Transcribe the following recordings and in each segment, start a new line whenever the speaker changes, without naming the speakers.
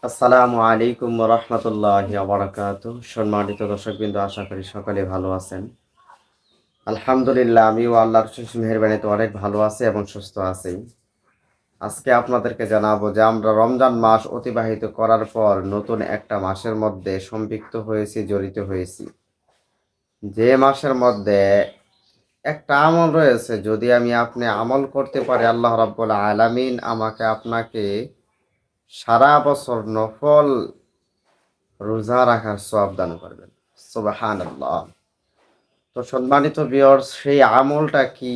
আসসালামু আলাইকুম রহমতুল্লাহি বারাকাতুহু। সম্মানিত দর্শকবৃন্দ, আশা করি সকলে ভালো আছেন। আলহামদুলিল্লাহ, আমিও আল্লাহর অশেষ মেহেরবানিতে অনেক ভালো আছি এবং সুস্থ আছি। আজকে আপনাদেরকে জানাবো যে আমরা রমজান মাস অতিবাহিত করার পর নতুন একটা মাসের মধ্যে সম্পৃক্ত হয়েছি, জড়িত হয়েছি। যে মাসের মধ্যে একটা আমল রয়েছে, যদি আপনি আমল করতে পারি, আল্লাহ রাব্বুল আলামিন আমাকে আপনাকে সারা বছর নফল রোজা রাখার সওয়াব দান করবেন। সুবহানাল্লাহ। তো সম্মানিত ভিউয়ার্স, সেই আমলটা কি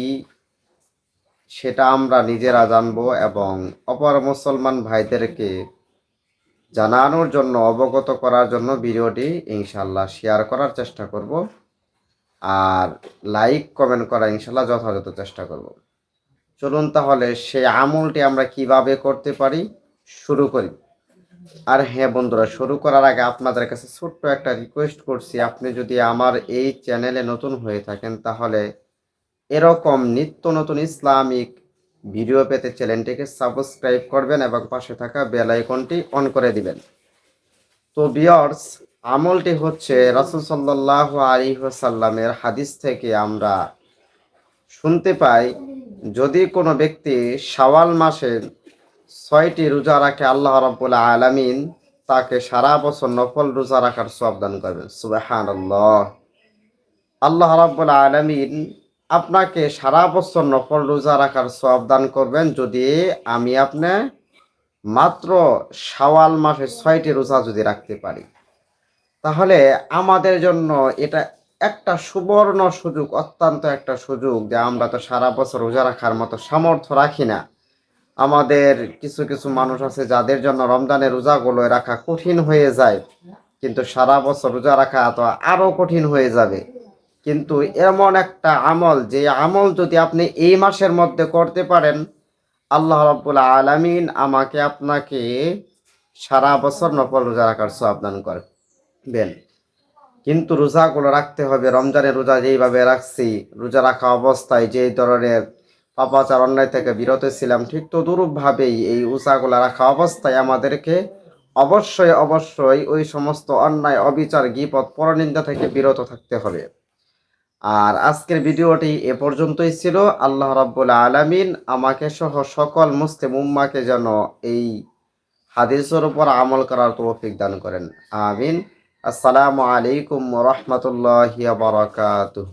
সেটা আমরা নিজেরা জানবো এবং অপর মুসলমান ভাইদেরকে জানানোর জন্য, অবগত করার জন্য ভিডিওটি ইনশাআল্লাহ শেয়ার করার চেষ্টা করব। আর লাইক কমেন্ট করা ইনশাআল্লাহ যথাযথ চেষ্টা করব। চলুন তাহলে সেই আমলটি আমরা কিভাবে করতে পারি শুরু করি। আর হ্যাঁ বন্ধুরা, শুরু করার আগে আপনাদের কাছে ছোট্ট একটা রিকোয়েস্ট করছি, আপনি যদি আমার এই চ্যানেলে নতুন হয়ে থাকেন তাহলে এরকম নিত্য নতুন ইসলামিক ভিডিও পেতে চ্যানেলটিকে সাবস্ক্রাইব করবেন এবং পাশে থাকা বেল আইকনটি অন করে দিবেন। তো ভিউয়ার্স, আমলটি হচ্ছে রাসূল সাল্লাল্লাহু আলাইহি ওয়াসাল্লামের হাদিস থেকে আমরা শুনতে পাই, যদি কোনো ব্যক্তি শাওয়াল মাসে ৬টি রোজা রাখে, আল্লাহ রাব্বুল আলামিন তাকে সারা বছর নফল রোজা রাখার সওয়াব দান করবেন। সুবহানাল্লাহ। আল্লাহ রাব্বুল আলামিন আপনাকে সারা বছর নফল রোজা রাখার সওয়াব দান করবেন যদি আপনি মাত্র শাওয়াল মাসে ৬টি রোজা যদি রাখতে পারি। তাহলে আমাদের জন্য এটা একটা সুবর্ণ সুযোগ, অত্যন্ত একটা সুযোগ, যে আমরা তো সারা বছর রোজা রাখার মতো সামর্থ্য রাখি না। আমাদের কিছু কিছু মানুষ আছে যাদের জন্য রমজানের রোজাগুলো রাখা কঠিন হয়ে যায়, কিন্তু সারা বছর রোজা রাখা তো আরো কঠিন হয়ে যাবে। কিন্তু এমন একটা আমল, যে আমল যদি আপনি এই মাসের মধ্যে করতে পারেন, আল্লাহ রাব্বুল আলামিন আমাকে আপনাকে সারা বছর নফল রোজা রাখার সওয়াব দান করবেন। কিন্তু রোজাগুলো রাখতে হবে রমজানের রোজা যেইভাবে রাখছি, রোজা রাখা অবস্থায় যেই ধরনের পাপাচার অন্যায় থেকে বিরত ছিলাম, ঠিক তদুরূপভাবেই এই রোজাগুলো রাখা অবস্থায় আমাদেরকে অবশ্যই অবশ্যই ওই সমস্ত অন্যায়, অবিচার, গীবত, পরনিন্দা থেকে বিরত থাকতে হবে। আর আজকের ভিডিওটি এ পর্যন্তই ছিল। আল্লাহ রাব্বুল আলামিন আমাকে সহ সকল মুসলিম উম্মাহকে যেন এই হাদিসের উপর আমল করার তৌফিক দান করেন। আমিন। আসসালামু আলাইকুম ওয়া রাহমাতুল্লাহি ওয়া বারাকাতুহু।